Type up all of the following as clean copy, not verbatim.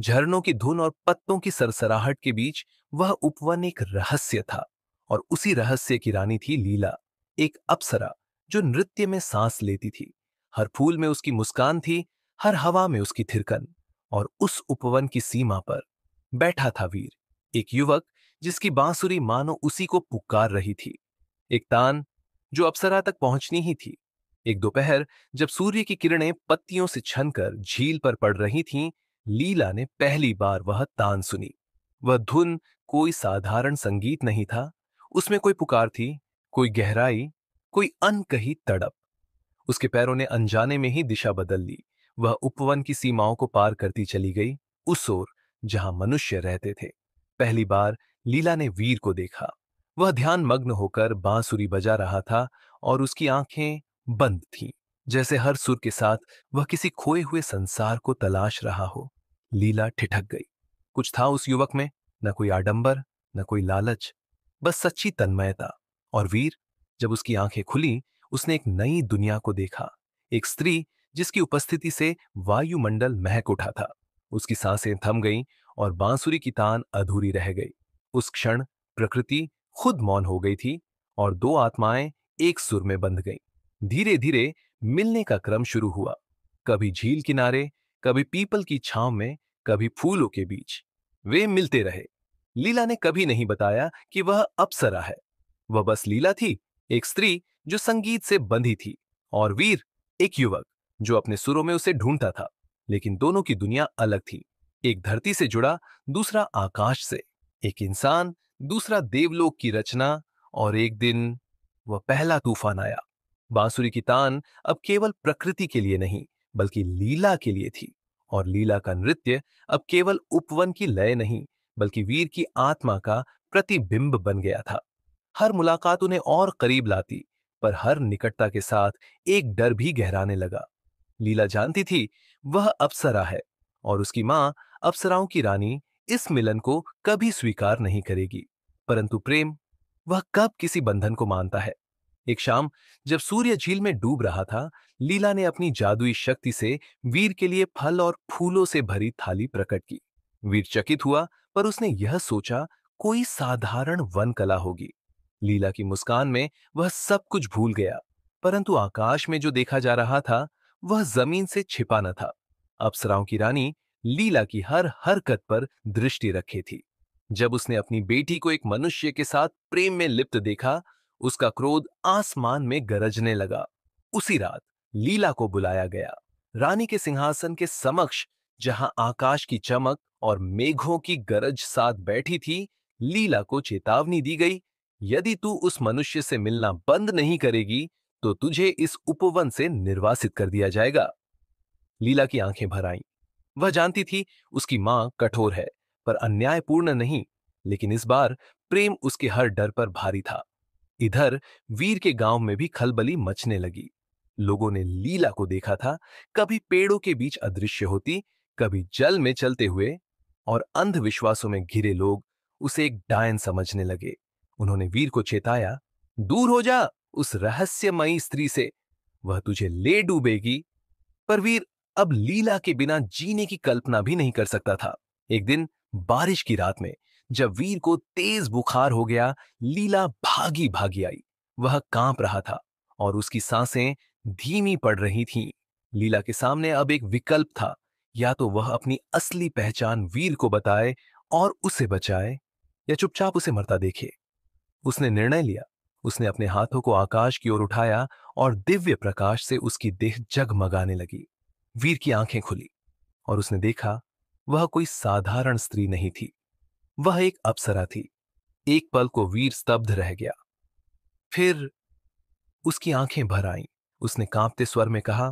झरनों की धुन और पत्तों की सरसराहट के बीच वह उपवन एक रहस्य था। और उसी रहस्य की रानी थी लीला, एक अप्सरा जो नृत्य में सांस लेती थी। हर फूल में उसकी मुस्कान थी, हर हवा में उसकी थिरकन। और उस उपवन की सीमा पर बैठा था वीर, एक युवक जिसकी बांसुरी मानो उसी को पुकार रही थी। एक तान जो अप्सरा तक पहुंचनी ही थी। एक दोपहर जब सूर्य की किरणें पत्तियों से छनकर झील पर पड़ रही थीं, लीला ने पहली बार वह तान सुनी। वह धुन कोई साधारण संगीत नहीं था, उसमें कोई पुकार थी, कोई गहराई, कोई अनकही तड़प। उसके पैरों ने अनजाने में ही दिशा बदल ली। वह उपवन की सीमाओं को पार करती चली गई, उस ओर जहां मनुष्य रहते थे। पहली बार लीला ने वीर को देखा। वह ध्यान मग्न होकर बांसुरी बजा रहा था और उसकी आंखें बंद थीं, जैसे हर सुर के साथ वह किसी खोए हुए संसार को तलाश रहा हो। लीला ठिठक गई। कुछ था उस युवक में, न कोई आडंबर, न कोई लालच, बस सच्ची तन्मयता। और वीर, जब उसकी आंखें खुली, उसने एक नई दुनिया को देखा। एक स्त्री जिसकी उपस्थिति से वायुमंडल महक उठा था। उसकी सांसें थम गईं और बांसुरी की तान अधूरी रह गई। उस क्षण प्रकृति खुद मौन हो गई थी और दो आत्माएं एक सुर में बंध गईं। धीरे धीरे मिलने का क्रम शुरू हुआ। कभी झील किनारे, कभी पीपल की छांव में, कभी फूलों के बीच। वे मिलते रहे। लीला ने कभी नहीं बताया कि वह अप्सरा है। वह बस लीला थी, एक स्त्री जो संगीत से बंधी थी, और वीर, एक युवक जो अपने सुरों में उसे ढूंढता था। लेकिन दोनों की दुनिया अलग थी। एक धरती से जुड़ा, दूसरा आकाश से। एक इंसान, दूसरा देवलोक की रचना। और एक दिन वह पहला तूफान आया। बांसुरी की तान अब केवल प्रकृति के लिए नहीं, बल्कि लीला के लिए थी। और लीला का नृत्य अब केवल उपवन की लय नहीं, बल्कि वीर की आत्मा का प्रतिबिंब बन गया था। हर मुलाकात उन्हें और करीब लाती, पर हर निकटता के साथ एक डर भी गहराने लगा। लीला जानती थी वह अप्सरा है, और उसकी मां, अप्सराओं की रानी, इस मिलन को कभी स्वीकार नहीं करेगी। परंतु प्रेम, वह कब किसी बंधन को मानता है। एक शाम जब सूर्य झील में डूब रहा था, लीला ने अपनी जादुई शक्ति से वीर के लिए फल और फूलों से भरी थाली प्रकट की। वीर चकित हुआ, पर उसने यह सोचा कोई साधारण वन कला होगी। लीला की मुस्कान में वह सब कुछ भूल गया। परंतु आकाश में जो देखा जा रहा था, वह जमीन से छिपा न था। अप्सराओं की रानी लीला की हर हरकत पर दृष्टि रखे थी। जब उसने अपनी बेटी को एक मनुष्य के साथ प्रेम में लिप्त देखा, उसका क्रोध आसमान में गरजने लगा। उसी रात लीला को बुलाया गया। रानी के सिंहासन के समक्ष, जहां आकाश की चमक और मेघों की गरज साथ बैठी थी, लीला को चेतावनी दी गई, यदि तू उस मनुष्य से मिलना बंद नहीं करेगी, तो तुझे इस उपवन से निर्वासित कर दिया जाएगा। लीला की आंखें भर आईं। वह जानती थी उसकी मां कठोर है, पर अन्यायपूर्ण नहीं। लेकिन इस बार प्रेम उसके हर डर पर भारी था। इधर वीर के गांव में भी खलबली मचने लगी। लोगों ने लीला को देखा था, कभी पेड़ों के बीच अदृश्य होती, कभी जल में चलते हुए। और अंधविश्वासों में घिरे लोग उसे एक डायन समझने लगे। उन्होंने वीर को चेताया, दूर हो जा उस रहस्यमयी स्त्री से, वह तुझे ले डूबेगी। पर वीर अब लीला के बिना जीने की कल्पना भी नहीं कर सकता था। एक दिन बारिश की रात में जब वीर को तेज बुखार हो गया, लीला भागी भागी आई। वह कांप रहा था और उसकी सांसें धीमी पड़ रही थीं। लीला के सामने अब एक विकल्प था, या तो वह अपनी असली पहचान वीर को बताए और उसे बचाए, या चुपचाप उसे मरता देखे। उसने निर्णय लिया। उसने अपने हाथों को आकाश की ओर उठाया और दिव्य प्रकाश से उसकी देह जगमगाने लगी। वीर की आंखें खुली और उसने देखा वह कोई साधारण स्त्री नहीं थी, वह एक अप्सरा थी। एक पल को वीर स्तब्ध रह गया। फिर उसकी आंखें भर आईं। उसने कांपते स्वर में कहा,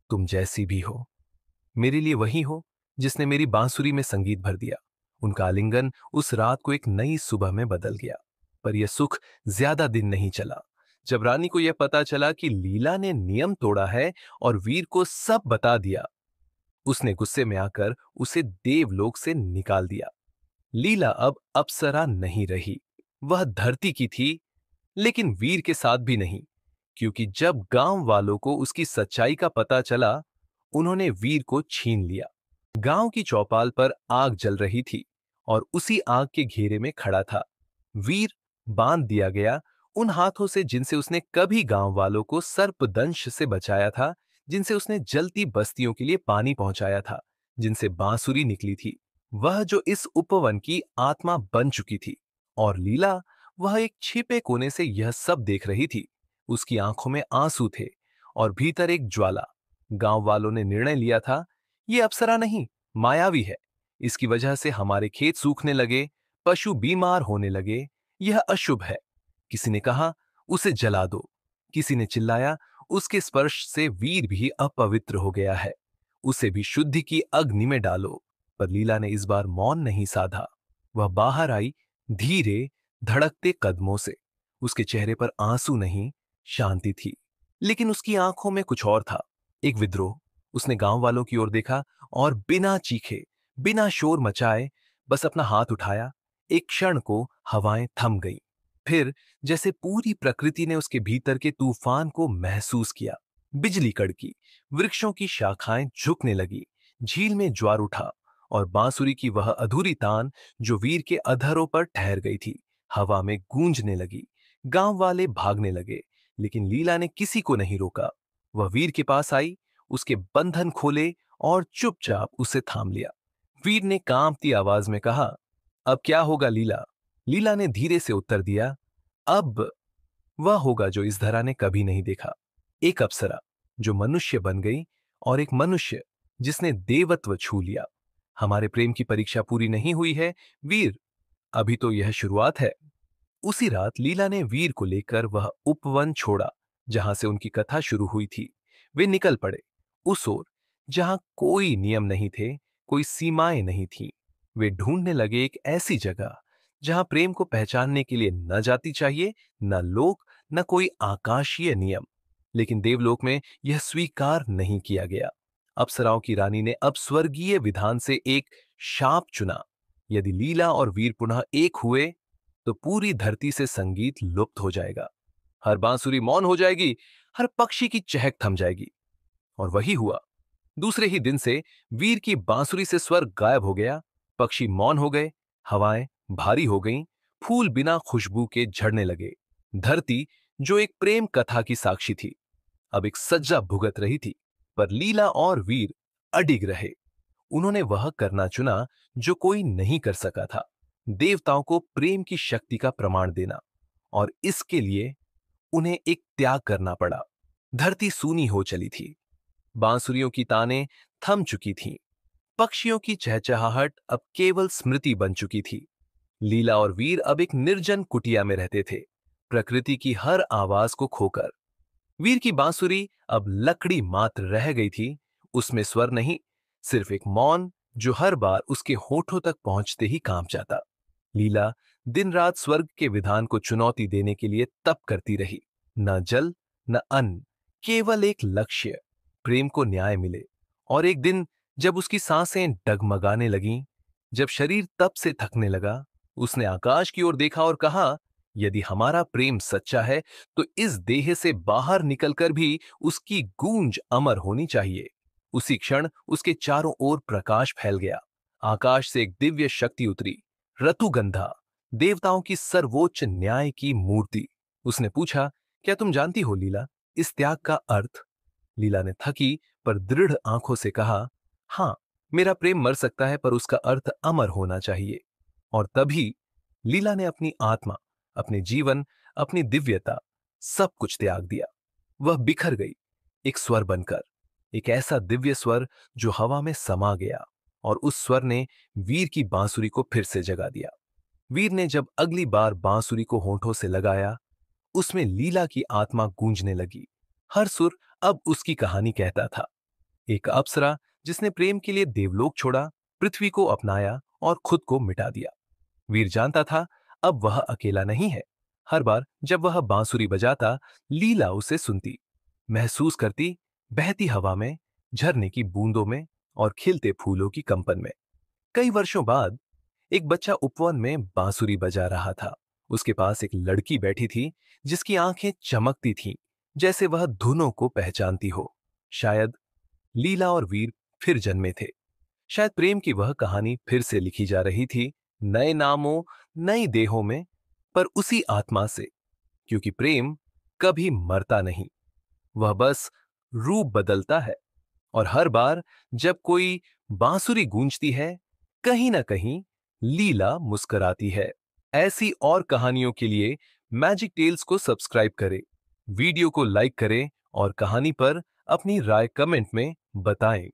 तुम जैसी भी हो, मेरे लिए वही हो जिसने मेरी बांसुरी में संगीत भर दिया। उनका आलिंगन उस रात को एक नई सुबह में बदल गया। पर यह सुख ज्यादा दिन नहीं चला। जब रानी को यह पता चला कि लीला ने नियम तोड़ा है और वीर को सब बता दिया, उसने गुस्से में आकर उसे देवलोक से निकाल दिया। लीला अब अप्सरा नहीं रही, वह धरती की थी, लेकिन वीर के साथ भी नहीं। क्योंकि जब गांव वालों को उसकी सच्चाई का पता चला, उन्होंने वीर को छीन लिया। गांव की चौपाल पर आग जल रही थी और उसी आग के घेरे में खड़ा था वीर, बांध दिया गया उन हाथों से जिनसे उसने कभी गांव वालों को सर्पदंश से बचाया था, जिनसे उसने जलती बस्तियों के लिए पानी पहुंचाया था, जिनसे बांसुरी निकली थी। वह जो इस उपवन की आत्मा बन चुकी थी। और लीला, वह एक छिपे कोने से यह सब देख रही थी। उसकी आंखों में आंसू थे और भीतर एक ज्वाला। गांव वालों ने निर्णय लिया था, ये अप्सरा नहीं, मायावी है। इसकी वजह से हमारे खेत सूखने लगे, पशु बीमार होने लगे। यह अशुभ है। किसी ने कहा, उसे जला दो। किसी ने चिल्लाया, उसके स्पर्श से वीर भी अपवित्र हो गया है, उसे भी शुद्धि की अग्नि में डालो। पर लीला ने इस बार मौन नहीं साधा। वह बाहर आई, धीरे धड़कते कदमों से। उसके चेहरे पर आंसू नहीं, शांति थी। लेकिन उसकी आंखों में कुछ और था, एक विद्रोह। उसने गांव वालों की ओर देखा और बिना चीखे, बिना शोर मचाए बस अपना हाथ उठाया। एक क्षण को हवाएं थम गईं। फिर जैसे पूरी प्रकृति ने उसके भीतर के तूफान को महसूस किया। बिजली कड़की, वृक्षों की शाखाएं झुकने लगी, झील में ज्वार उठा और बांसुरी की वह अधूरी तान जो वीर के अधरों पर ठहर गई थी, हवा में गूंजने लगी। गांव वाले भागने लगे, लेकिन लीला ने किसी को नहीं रोका। वह वीर के पास आई, उसके बंधन खोले और चुपचाप उसे थाम लिया। वीर ने कांपती आवाज में कहा, अब क्या होगा लीला? लीला ने धीरे से उत्तर दिया, अब वह होगा जो इस धरा ने कभी नहीं देखा। एक अप्सरा जो मनुष्य बन गई और एक मनुष्य जिसने देवत्व छू लिया। हमारे प्रेम की परीक्षा पूरी नहीं हुई है वीर, अभी तो यह शुरुआत है। उसी रात लीला ने वीर को लेकर वह उपवन छोड़ा जहां से उनकी कथा शुरू हुई थी। वे निकल पड़े उस ओर जहां कोई नियम नहीं थे, कोई सीमाएं नहीं थीं। वे ढूंढने लगे एक ऐसी जगह जहां प्रेम को पहचानने के लिए न जाति चाहिए, न लोक, न कोई आकाशीय नियम। लेकिन देवलोक में यह स्वीकार नहीं किया गया। अप्सराओं की रानी ने अब स्वर्गीय विधान से एक शाप चुना। यदि लीला और वीर पुनः एक हुए तो पूरी धरती से संगीत लुप्त हो जाएगा। हर बांसुरी मौन हो जाएगी, हर पक्षी की चहक थम जाएगी। और वही हुआ। दूसरे ही दिन से वीर की बांसुरी से स्वर गायब हो गया। पक्षी मौन हो गए, हवाएं भारी हो गईं, फूल बिना खुशबू के झड़ने लगे। धरती जो एक प्रेम कथा की साक्षी थी, अब एक सज्जा भुगत रही थी। पर लीला और वीर अडिग रहे। उन्होंने वह करना चुना जो कोई नहीं कर सका था, देवताओं को प्रेम की शक्ति का प्रमाण देना। और इसके लिए उन्हें एक त्याग करना पड़ा। धरती सूनी हो चली थी, बांसुरियों की तानें थम चुकी थीं, पक्षियों की चहचहाहट अब केवल स्मृति बन चुकी थी। लीला और वीर अब एक निर्जन कुटिया में रहते थे, प्रकृति की हर आवाज को खोकर। वीर की बांसुरी अब लकड़ी मात्र रह गई थी, उसमें स्वर नहीं, सिर्फ एक मौन जो हर बार उसके होठों तक पहुंचते ही कांप जाता। लीला दिन रात स्वर्ग के विधान को चुनौती देने के लिए तप करती रही। न जल, न अन्न, केवल एक लक्ष्य, प्रेम को न्याय मिले। और एक दिन जब उसकी सांसें डगमगाने लगीं, जब शरीर तप से थकने लगा, उसने आकाश की ओर देखा और कहा, यदि हमारा प्रेम सच्चा है तो इस देह से बाहर निकलकर भी उसकी गूंज अमर होनी चाहिए। उसी क्षण उसके चारों ओर प्रकाश फैल गया। आकाश से एक दिव्य शक्ति उतरी, ऋतुगंधा, देवताओं की सर्वोच्च न्याय की मूर्ति। उसने पूछा, क्या तुम जानती हो लीला, इस त्याग का अर्थ? लीला ने थकी पर दृढ़ आंखों से कहा, हां, मेरा प्रेम मर सकता है पर उसका अर्थ अमर होना चाहिए। और तभी लीला ने अपनी आत्मा, अपने जीवन, अपनी दिव्यता, सब कुछ त्याग दिया। वह बिखर गई, एक स्वर बनकर, एक ऐसा दिव्य स्वर जो हवा में समा गया। और उस स्वर ने वीर की बांसुरी को फिर से जगा दिया। वीर ने जब अगली बार बांसुरी को होंठों से लगाया, उसमें लीला की आत्मा गूंजने लगी। हर सुर अब उसकी कहानी कहता था। एक अप्सरा जिसने प्रेम के लिए देवलोक छोड़ा, पृथ्वी को अपनाया और खुद को मिटा दिया। वीर जानता था अब वह अकेला नहीं है। हर बार जब वह बांसुरी बजाता, लीला उसे सुनती, महसूस करती, बहती हवा में, झरने की बूंदों में और खिलते फूलों की कंपन में। कई वर्षों बाद एक बच्चा उपवन में बांसुरी बजा रहा था। उसके पास एक लड़की बैठी थी जिसकी आंखें चमकती थीं, जैसे वह धुनों को पहचानती हो। शायद लीला और वीर फिर जन्मे थे। शायद प्रेम की वह कहानी फिर से लिखी जा रही थी, नए नामों, नई देहों में, पर उसी आत्मा से, क्योंकि प्रेम कभी मरता नहीं, वह बस रूप बदलता है। और हर बार जब कोई बांसुरी गूंजती है, कहीं ना कहीं लीला मुस्कुराती है। ऐसी और कहानियों के लिए मैजिक टेल्स को सब्सक्राइब करें, वीडियो को लाइक करें और कहानी पर अपनी राय कमेंट में बताएं।